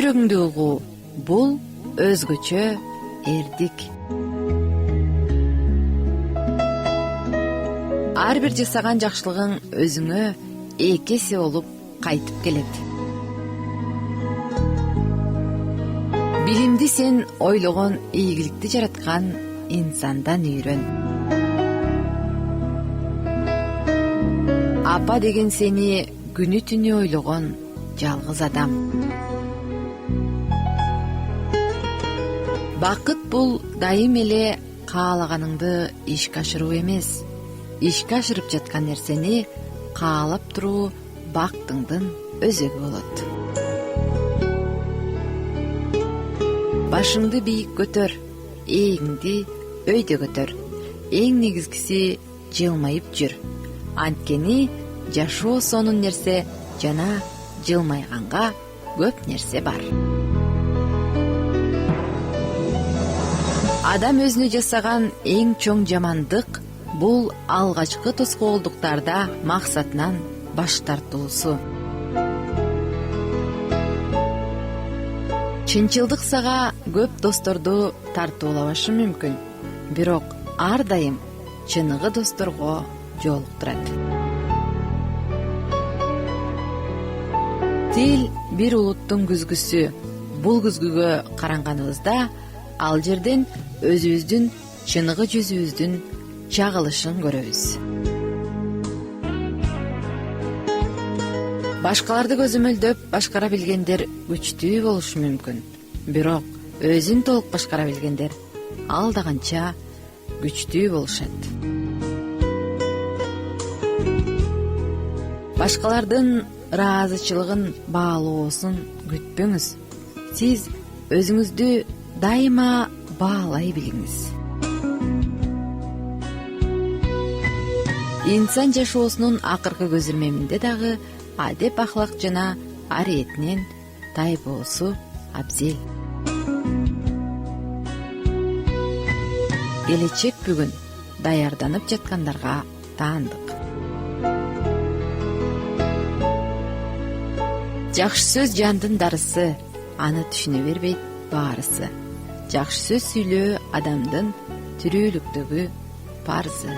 жүрөгүңдү угуу бул өзгөчө эрдик. Ар бир жасаган жакшылыгың өзүңө эки эсе болуп кайтып келет. Билимди сен ойлогон ийгиликти жараткан инсандан үйрөн. Апа деген сени күнү түнү ойлогон жалгыз адам. Бакыт бул дайым эле каалаганыңды ишке ашыруу эмес. Ишке ашырып жаткан нерсени каалап туруу бактыңдын өзөгү болот. Башыңды бийик көтөр, ээңди өйдө көтөр. Эң негизгиси жылмайып жүр. Анткени жашоо сонун нерсе жана жылмайганга көп нерсе бар. Адам өзүнө жасаган эң чоң жамандык бул алгачкы тоскоолдуктарда максатынан баш тартуусу. Чынчылдык сага көп досторду тартуулабашы мүмкүн, бирок ар дайым чыныгы досторго жолуктурат. Тил бир улуттун күзгүсү. Бул күзгүгө каранганыбызда ал жерден өзүбүздүн чыныгы жүзүбүздүн чагылышын көрөбүз. Башкаларды көзөмөлдөп башкара билгендер күчтүү болушу мүмкүн, бирок өзүн толук башкара билгендер ал да канча күчтүү болушат. Башкалардын ыраазычылыгын баалоосун күтпөңүз. Сиз өзүңүздү дайыма баалай билиңиз. Инсан жашоосунун акыркы көзөрмеминде дагы адеп ахлак жана ариетинен тайбоосу абзел. Келечек бүгүн даярданып жаткандарга таандык. Жакшы сөз жандын дарысы, аны түшүнө бербейт баарысы. Жакшы сөз сүйлөө адамдын тирүүлүктөгү парзы.